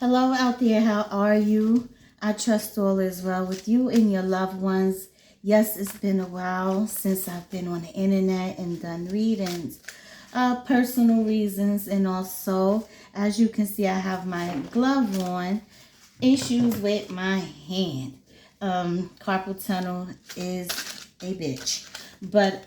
Hello out there, how are you? I trust all is well with you and your loved ones. Yes, it's been a while since I've been on the internet and done readings, personal reasons, and also, as you can see, I have my glove on. Issues with my hand. Carpal tunnel is a bitch. But,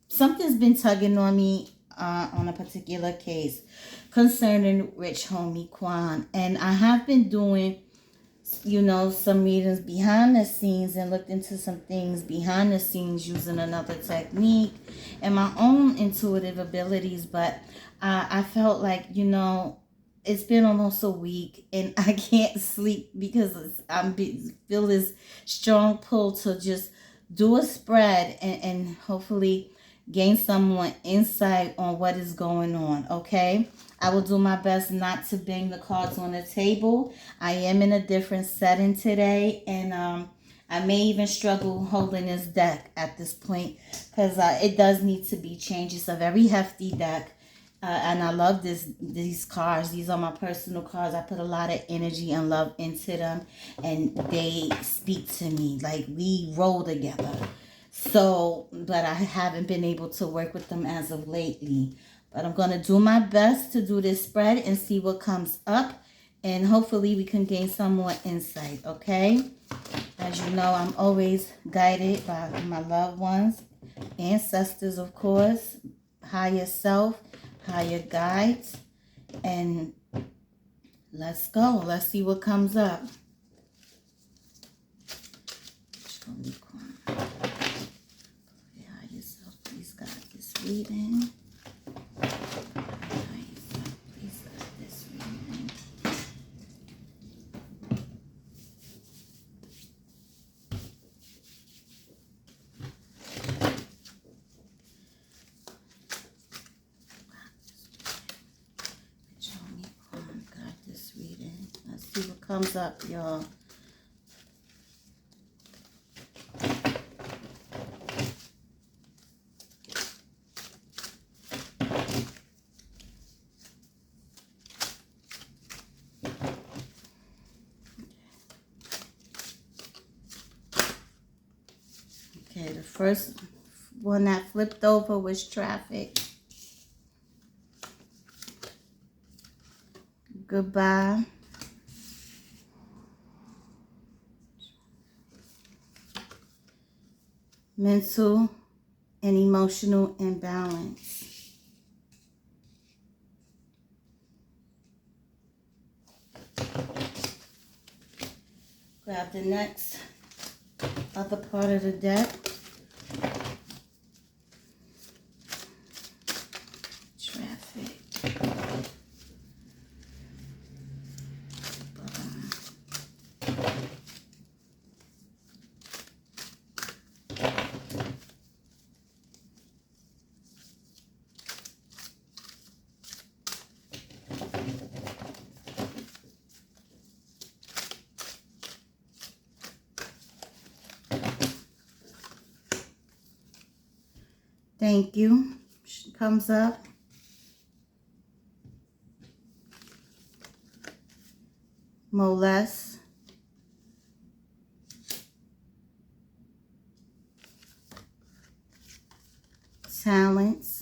something's been tugging on me on a particular case concerning rich homie Quan. And I have been doing, some readings behind the scenes and looked into some things behind the scenes using another technique and my own intuitive abilities. But I felt like, it's been almost a week and I can't sleep because feel this strong pull to just do a spread and hopefully gain some more insight on what is going on. Okay, I will do my best not to bang the cards on the table. I am in a different setting today, and I may even struggle holding this deck at this point because it does need to be changed. It's a very hefty deck. And I love these cards. These are my personal cards. I put a lot of energy and love into them, and they speak to me like we roll together. So, but I haven't been able to work with them as of lately. But I'm going to do my best to do this spread and see what comes up, and hopefully we can gain some more insight, okay? As you know, I'm always guided by my loved ones, ancestors, of course, higher self, higher guides, and let's go. Let's see what comes up. Show me, Quan. Higherself, please guide this reading. Higherself, please guide this reading. Show me, Quan, guide this reading. Let's see what comes up, y'all. Okay, the first one that flipped over was traffic. Goodbye. Mental and emotional imbalance. Grab the next other part of the deck. Traffic. Thank you. Comes up. Molest. Talents.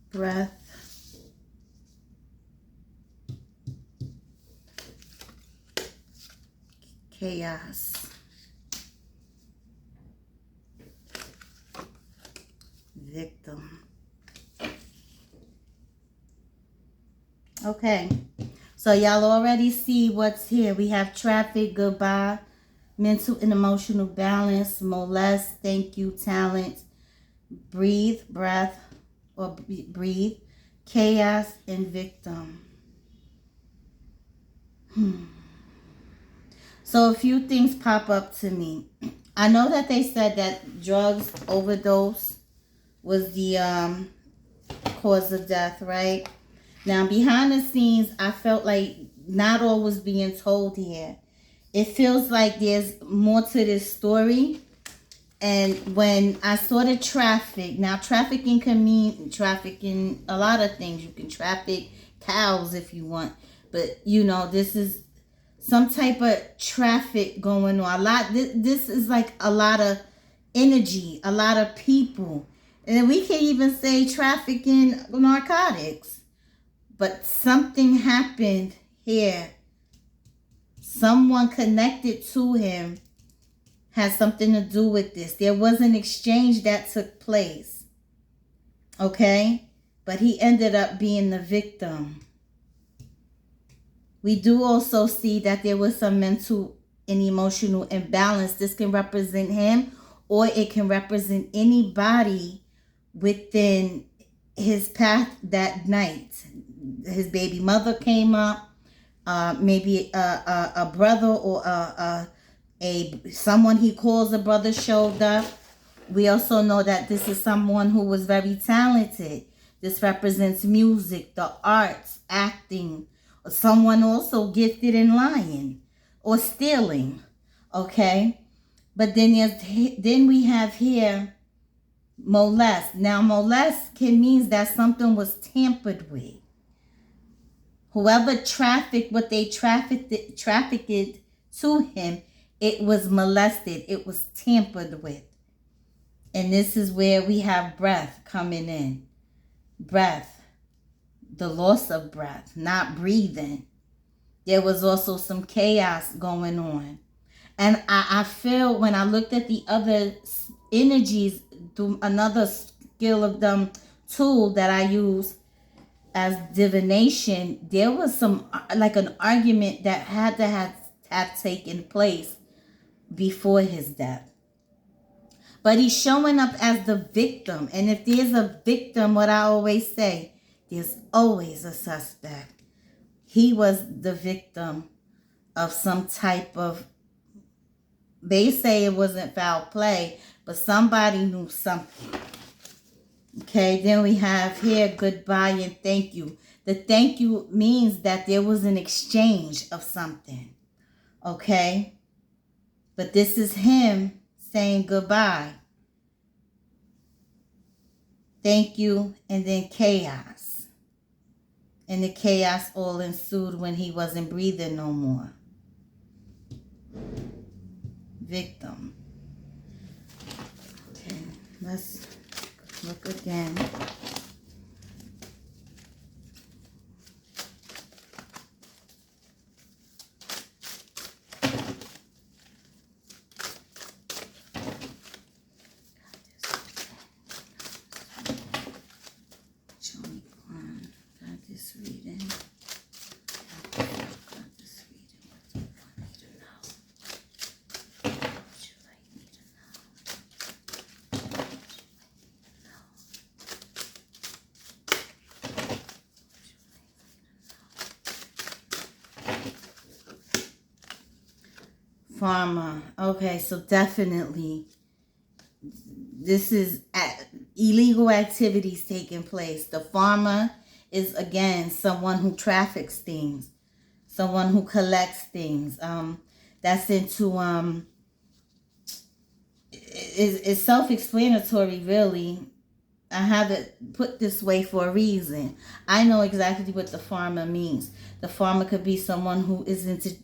Breath. Chaos. Victim. Okay, so y'all already see what's here. We have traffic, goodbye, mental and emotional balance, molest, thank you, talent, breathe, breath, or breathe, chaos, and victim. So a few things pop up to me. I know that they said that drugs overdose was the cause of death, right? Now, behind the scenes, I felt like not all was being told here. It feels like there's more to this story. And when I saw the traffic, now trafficking can mean trafficking a lot of things. You can traffic cows if you want. But, you know, this is some type of traffic going on. This is like a lot of energy, a lot of people. And we can even say trafficking narcotics. But something happened here. Someone connected to him has something to do with this. There was an exchange that took place. Okay? But he ended up being the victim. We do also see that there was some mental and emotional imbalance. This can represent him, or it can represent anybody within his path that night. His baby mother came up, maybe a brother or someone he calls a brother showed up. We also know that this is someone who was very talented. This represents music, the arts, acting. Someone also gifted in lying or stealing. Okay? But then we have here molest. Now molest can means that something was tampered with. Whoever trafficked what they trafficked it to him, it was molested. It was tampered with. And this is where we have breath coming in. Breath. The loss of breath. Not breathing. There was also some chaos going on. And I feel when I looked at the other energies through another skill of them tool that I use as divination, there was some like an argument that had to have taken place before his death. But he's showing up as the victim. And if there's a victim, what I always say, there's always a suspect. He was the victim of some type of, they say it wasn't foul play, but somebody knew something. Okay, then we have here goodbye and thank you. The thank you means that there was an exchange of something. Okay? But this is him saying goodbye. Thank you, and then chaos. And the chaos all ensued when he wasn't breathing no more. Victim. Okay, let's look again. Show me Quan. Got this reading. Got this reading. What do you want me to know? What would you like me to know? What would you like me to know? Farmer. Okay, so definitely this is illegal activities taking place. The farmer is, again, someone who traffics things, someone who collects things. That's into it's self-explanatory, really. I have it put this way for a reason. I know exactly what the farmer means. The farmer could be someone who is into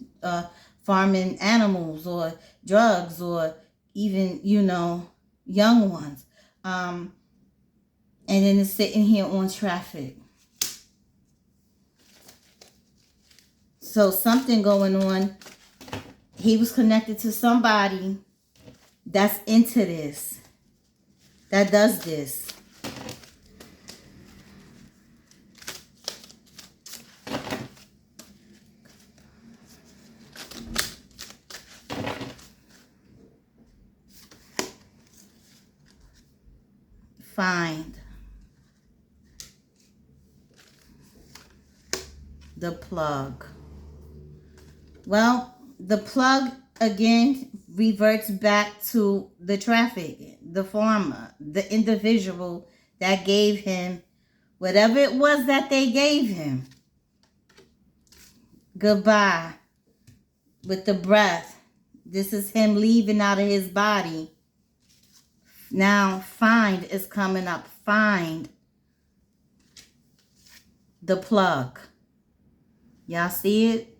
farming animals or drugs or even, young ones. And then it's sitting here on traffic. So something going on. He was connected to somebody that's into this, that does this. Find the plug. Well, the plug again reverts back to the traffic, the farmer, the individual that gave him whatever it was that they gave him. Goodbye with the breath. This is him leaving out of his body. Now, find is coming up. Find the plug. Y'all see it?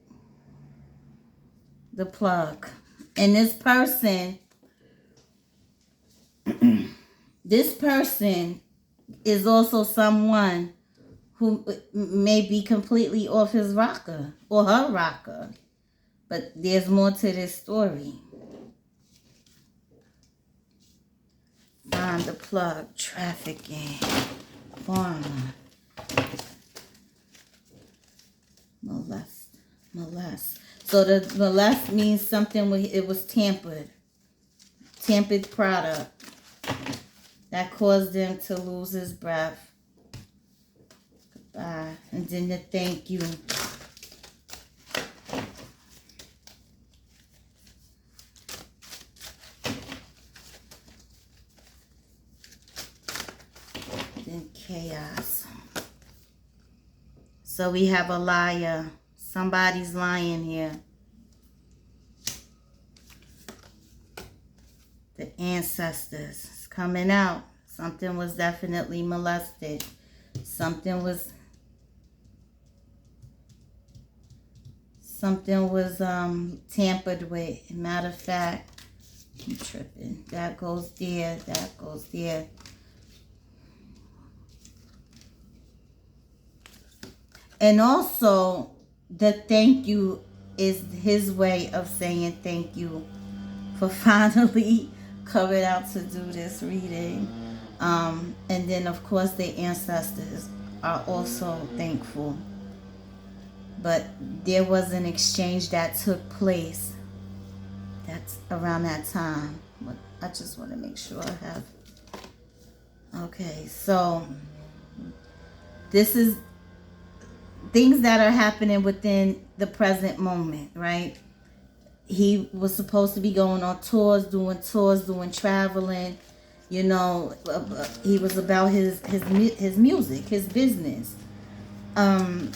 The plug. And this person is also someone who may be completely off his rocker or her rocker. But there's more to this story. Find the plug. Trafficking. Farmer. Molest. So the molest means something it was tampered. Tampered product. That caused him to lose his breath. Goodbye. And then the thank you. Then chaos. So we have a liar. Somebody's lying here. The ancestors. It's coming out. Something was definitely molested. Something was tampered with. Matter of fact, I'm tripping. That goes there. That goes there. And also, the thank you is his way of saying thank you for finally coming out to do this reading. And then, of course, the ancestors are also thankful. But there was an exchange that took place that's around that time. But I just want to make sure I have. Okay, so this is things that are happening within the present moment, right? He was supposed to be going on tours, doing traveling. You know, he was about his music, his business. And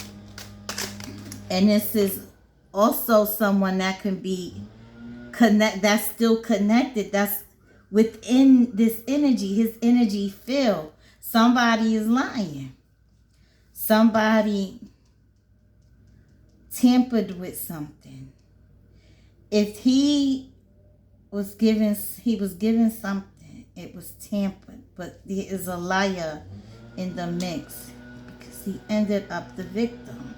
this is also someone that can be that's still connected, that's within this energy, his energy field. Somebody is lying. Somebody tampered with something. If he was given something, it was tampered. But there is a liar in the mix because he ended up the victim.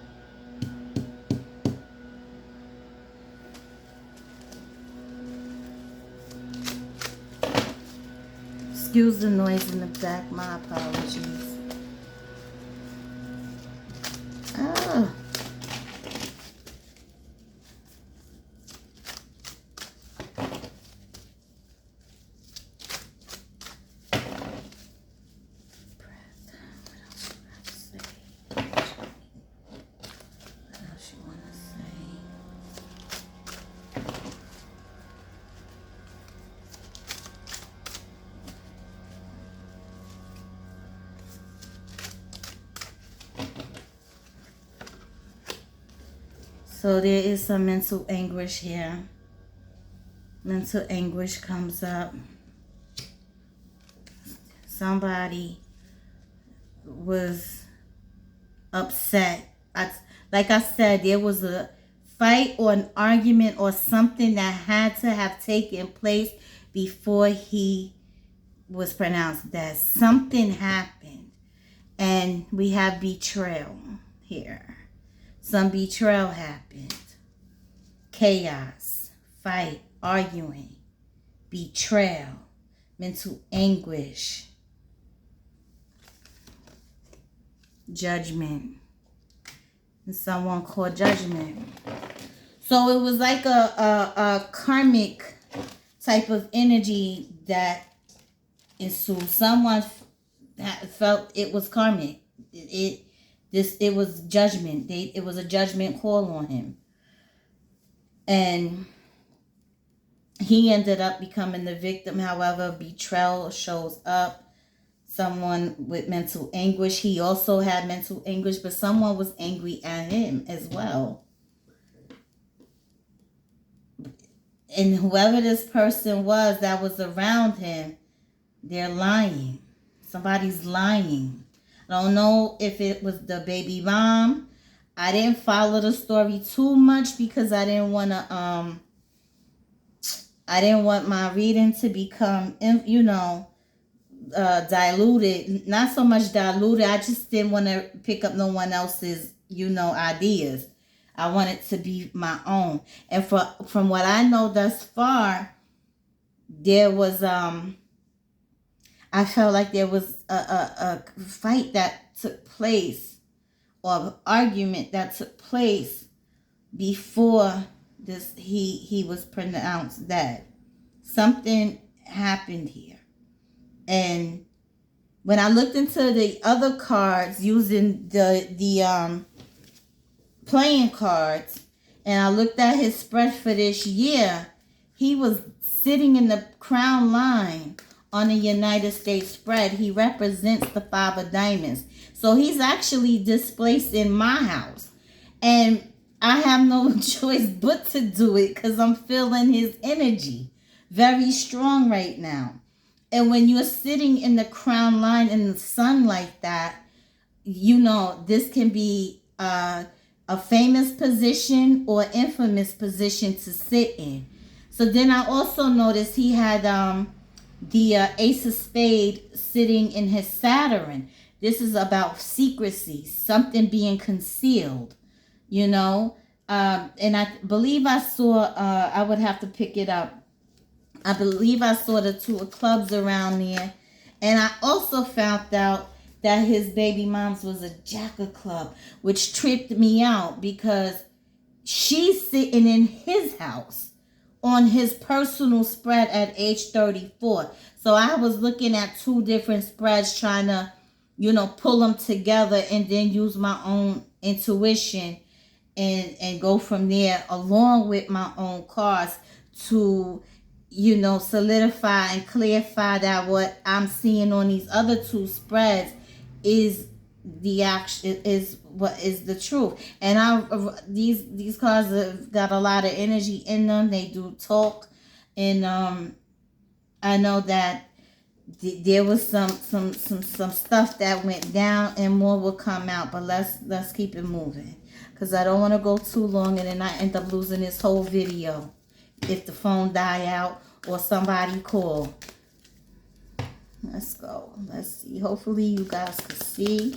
Excuse the noise in the back. My apologies. Oh. So there is some mental anguish here. Mental anguish comes up. Somebody was upset. Like I said, there was a fight or an argument or something that had to have taken place before he was pronounced dead. Something happened. And we have betrayal here. Some betrayal happened. Chaos, fight, arguing, betrayal, mental anguish, judgment. And someone called judgment. So it was like a karmic type of energy that ensued. Someone felt it was karmic. It was judgment. It was a judgment call on him. And he ended up becoming the victim. However, betrayal shows up. Someone with mental anguish. He also had mental anguish, but someone was angry at him as well. And whoever this person was that was around him, they're lying. Somebody's lying. I don't know if it was the baby mom. I didn't follow the story too much because I didn't want my reading to become, diluted. Not so much diluted. I just didn't want to pick up no one else's, ideas. I want it to be my own. And from what I know thus far, there was I felt like there was a fight that took place, or argument that took place before this he was pronounced dead. Something happened here. And when I looked into the other cards using the playing cards, and I looked at his spread for this year, he was sitting in the crown line on the United States spread. He represents the Five of Diamonds. So he's actually displaced in my house. And I have no choice but to do it because I'm feeling his energy very strong right now. And when you're sitting in the crown line in the sun like that, this can be a famous position or infamous position to sit in. So then I also noticed he had the Ace of Spades sitting in his Saturn. This is about secrecy, something being concealed, and I believe I saw, I would have to pick it up. I believe I saw the Two of Clubs around there. And I also found out that his baby mom's was a Jack of Club, which tripped me out because she's sitting in his house on his personal spread at age 34. So I was looking at two different spreads, trying to, pull them together and then use my own intuition and go from there along with my own cards to, solidify and clarify that what I'm seeing on these other two spreads is the action, is what is the truth. And these cards have got a lot of energy in them. They do talk, and I know that there was some stuff that went down, and more will come out. But let's keep it moving, because I don't want to go too long and then I end up losing this whole video if the phone die out or somebody call. Let's go. Let's see. Hopefully you guys can see.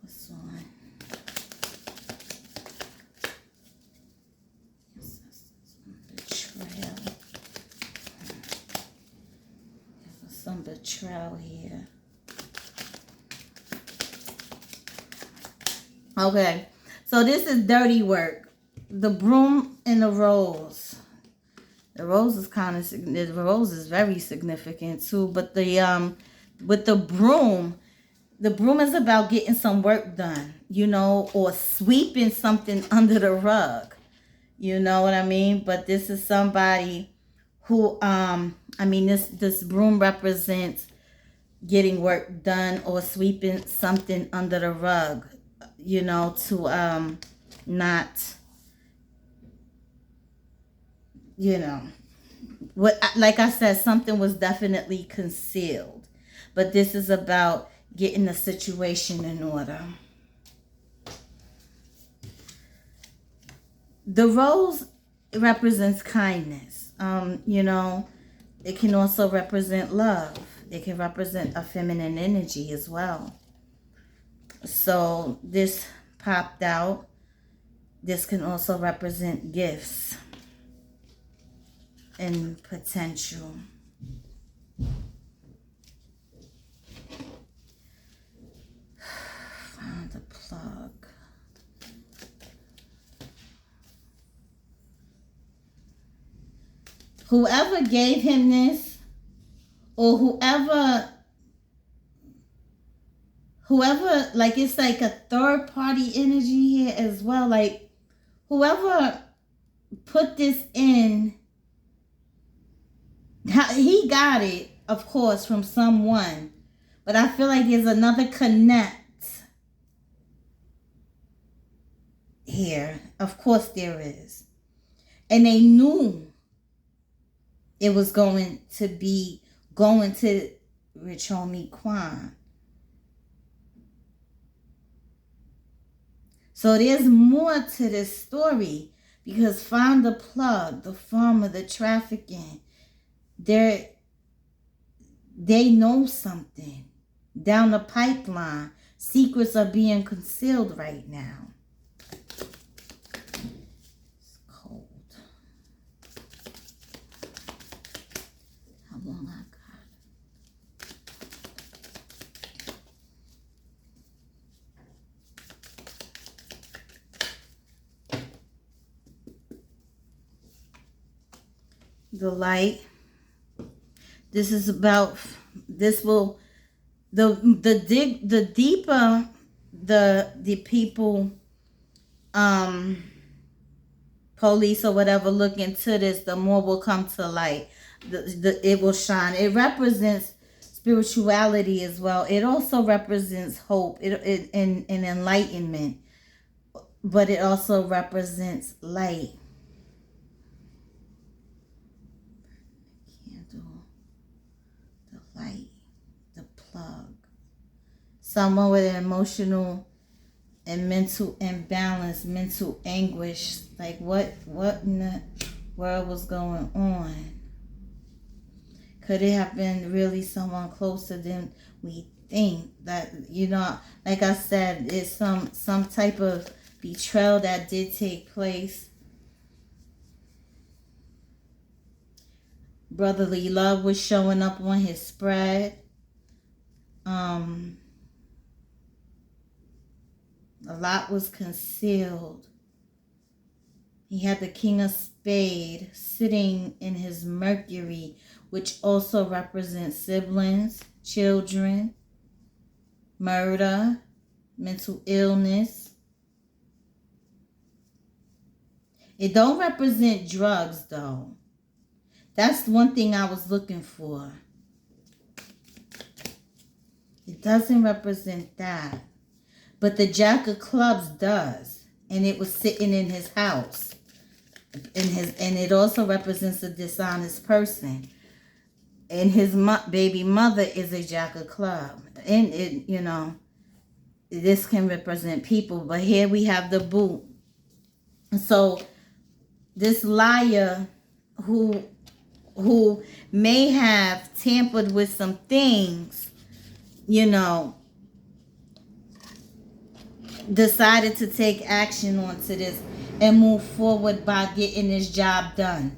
What's on? Betrayal. There's some betrayal here. Okay. So this is dirty work. The broom and the rose. The rose is the rose is very significant too. But with the broom is about getting some work done, or sweeping something under the rug. You know what I mean? But this is somebody who, this broom represents getting work done or sweeping something under the rug, to not, like I said, something was definitely concealed. But this is about getting the situation in order. The rose represents kindness. It can also represent love. It can represent a feminine energy as well. So this popped out. This can also represent gifts and potential. Found the plug. Whoever gave him this, or whoever, like, it's like a third party energy here as well. Like, whoever put this in, he got it, of course, from someone. But I feel like there's another connect here. Of course there is. And they knew it was going to rich homie Quan. So there's more to this story, because Find the Plug, the farmer, the trafficking, they know something down the pipeline. Secrets are being concealed right now. It's cold. How long I got? The light. This is about, this will, the deeper the people, police or whatever look into this, the more will come to light. It will shine. It represents spirituality as well. It also represents hope and enlightenment, but it also represents light. Light, the plug. Someone with an emotional and mental imbalance, mental anguish. Like what in the world was going on? Could it have been really someone closer than we think? That, you know, like I said, it's some type of betrayal that did take place. Brotherly love was showing up on his spread. A lot was concealed. He had the King of Spades sitting in his Mercury, which also represents siblings, children, murder, mental illness. It don't represent drugs, though. That's one thing I was looking for. It doesn't represent that. But the Jack of Clubs does. And it was sitting in his house. And it also represents a dishonest person. And his baby mother is a Jack of Clubs. And it, you know, this can represent people. But here we have the boot. So this liar who may have tampered with some things, you know, decided to take action onto this and move forward by getting this job done.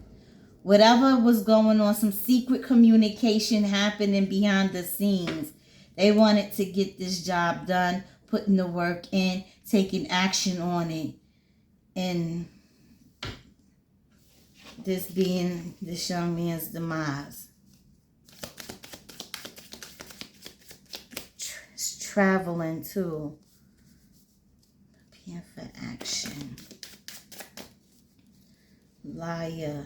Whatever was going on, some secret communication happening behind the scenes. They wanted to get this job done, putting the work in, taking action on it. And this being this young man's demise. It's traveling too. Preparing for action. Liar.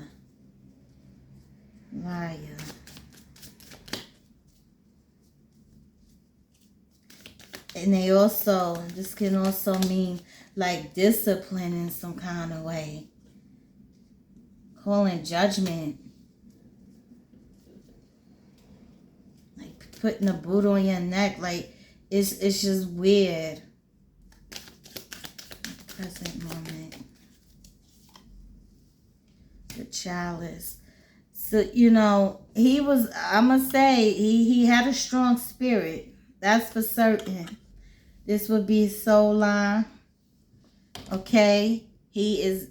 And they also, this can also mean like discipline in some kind of way. Calling judgment. Like putting a boot on your neck. Like it's just weird. Present moment. The chalice. So, you know, he was, I must say, he had a strong spirit. That's for certain. This would be soul line. Okay? He is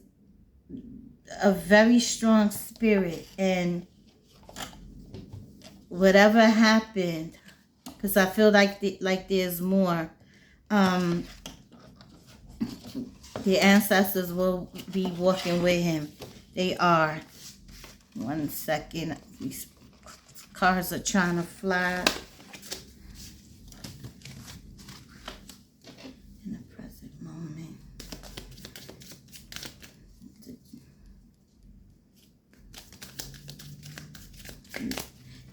a very strong spirit. And whatever happened, because I feel like there's more, the ancestors will be walking with him. They are. 1 second. These cars are trying to fly. In the present moment.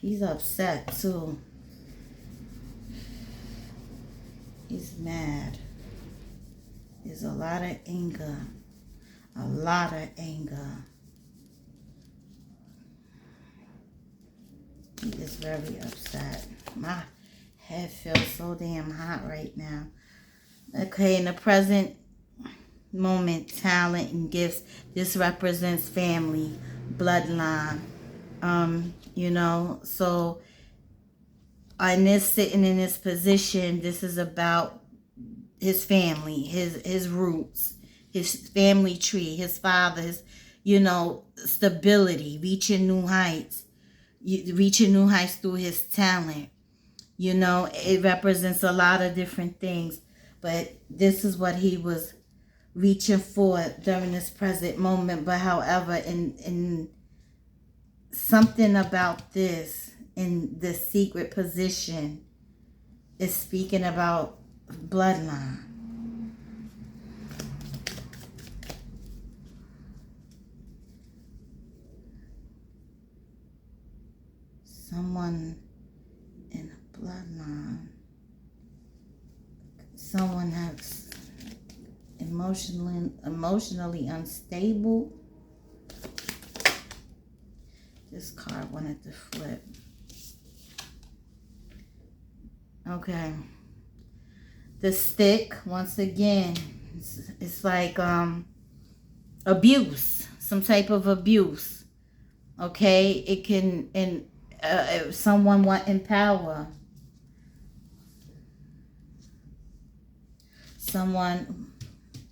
He's upset too. He's mad. There's a lot of anger. A lot of anger. He is very upset. My head feels so damn hot right now. Okay, in the present moment, talent and gifts. This represents family, bloodline. So in this sitting in this position, this is about his family, his roots, his family tree, his father, his, stability, reaching new heights through his talent. It represents a lot of different things, but this is what he was reaching for during this present moment. But however, in something about this, in the secret position, is speaking about bloodline. Someone in a bloodline. Someone that's emotionally unstable. This card wanted to flip. Okay. The stick, once again, it's like abuse, some type of abuse. Okay, it can, and someone wanting power. Someone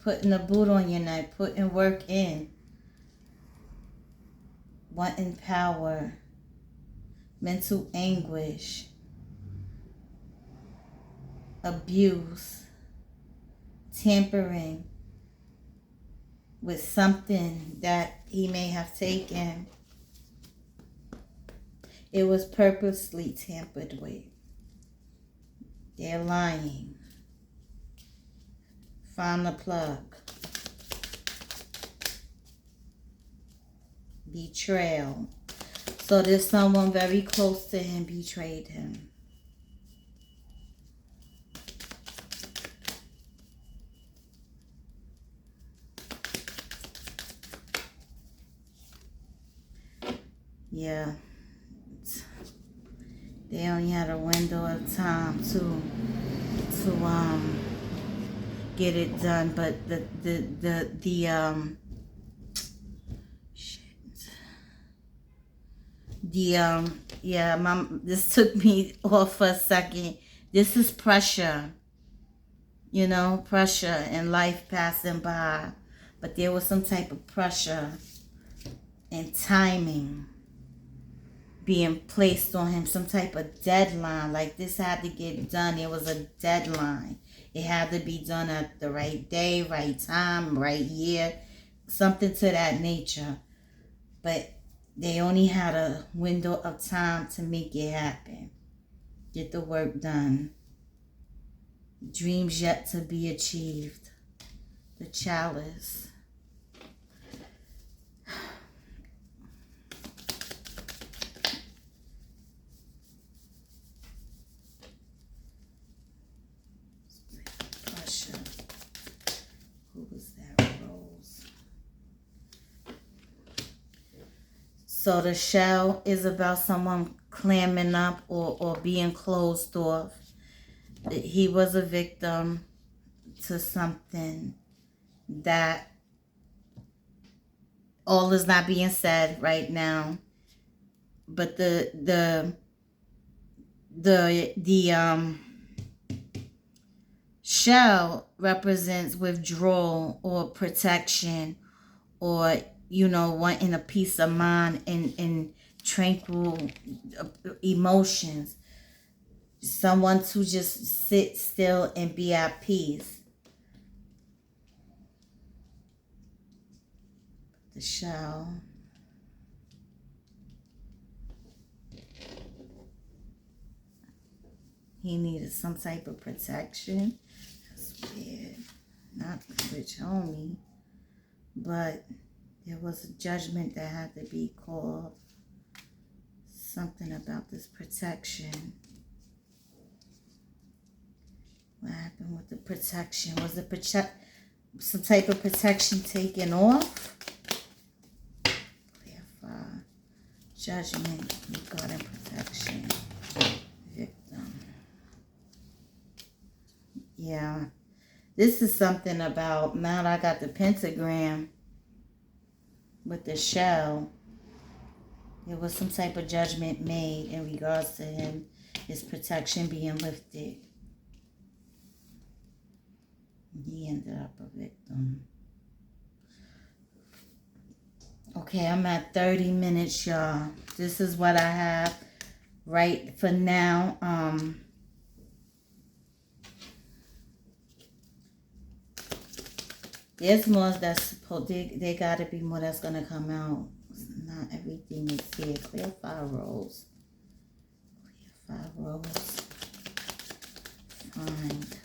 putting a boot on your neck, putting work in. Wanting power. Mental anguish. Abuse. Tampering with something that he may have taken. It was purposely tampered with. They're lying. Find the plug. Betrayal. So there's someone very close to him betrayed him. Yeah. They only had a window of time to get it done, but this took me off for a second. This is pressure, pressure and life passing by, but there was some type of pressure and timing being placed on him, some type of deadline, like this had to get done. It was a deadline. It had to be done at the right day, right time, right year, something to that nature. But they only had a window of time to make it happen. Get the work done. Dreams yet to be achieved. The chalice. Who was that? Rose. So the shell is about someone clamming up or being closed off. He was a victim to something that all is not being said right now. But the shell represents withdrawal or protection, or wanting a peace of mind and tranquil emotions. Someone to just sit still and be at peace. The shell. He needed some type of protection. That's weird. Not rich homie. But there was a judgment that had to be called. something about this protection. What happened with the protection? Was the some type of protection taken off? Clarify. Judgment regarding protection. Victim. Yeah. This is something about, now that I got the pentagram with the shell, there was some type of judgment made in regards to him, his protection being lifted. He ended up a victim. Okay, I'm at 30 minutes, y'all. This is what I have right for now. There's more that's supposed, there gotta be more that's gonna come out. Not everything is here. Clarify roles. Clarify roles. Find.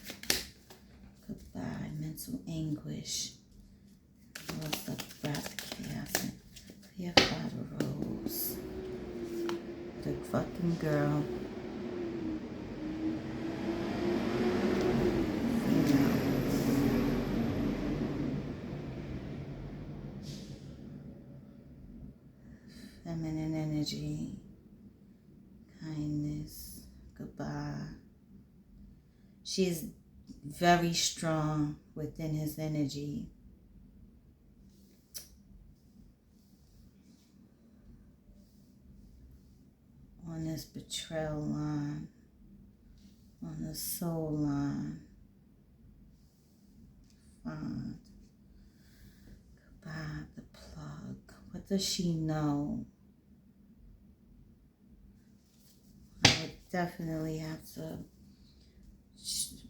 Goodbye. Mental anguish. Loss of breath, chaos, and clarify the roles. The fucking girl. Female. Feminine energy, kindness, goodbye. She is very strong within his energy. On this betrayal line, on the soul line. Find. Goodbye, the plug. What does she know? I would definitely have to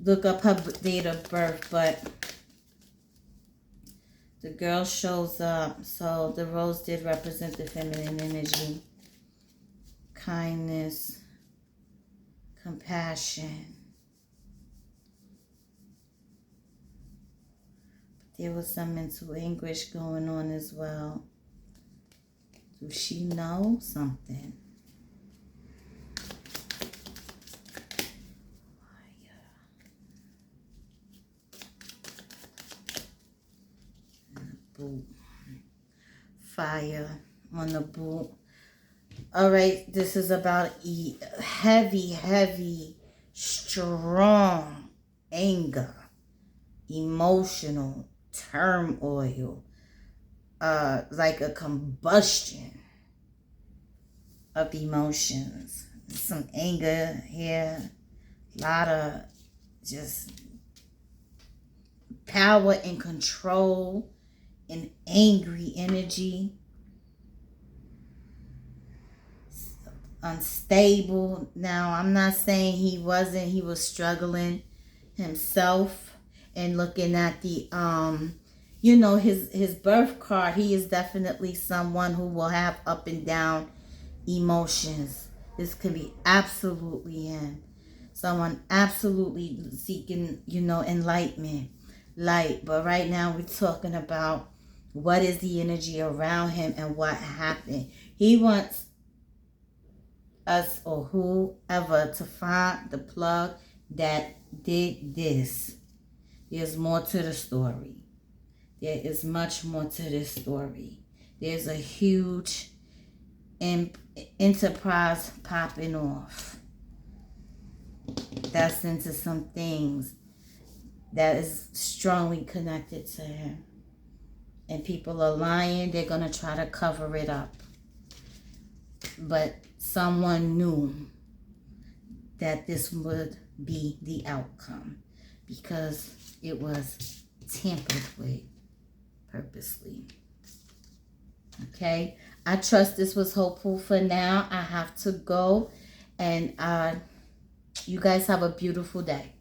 look up her date of birth, but the girl shows up. So the rose did represent the feminine energy. Kindness, compassion. There was some mental anguish going on as well. Does she know something? Boot. Fire on the boot. All right, this is about heavy, strong anger, emotional turmoil, like a combustion of emotions. Some anger here, a lot of just power and control and angry energy. Unstable. Now, I'm not saying he was struggling himself, and looking at the his birth card, he is definitely someone who will have up and down emotions. This could be absolutely him. Someone absolutely seeking, enlightenment, light. But right now we're talking about what is the energy around him and what happened. He wants us or whoever to find the plug that did this. There's more to the story. There is much more to this story. There's a huge enterprise popping off that's into some things that is strongly connected to him. And people are lying. They're going to try to cover it up. But someone knew that this would be the outcome because it was tampered with purposely. Okay? I trust this was hopeful for now. I have to go. And you guys have a beautiful day.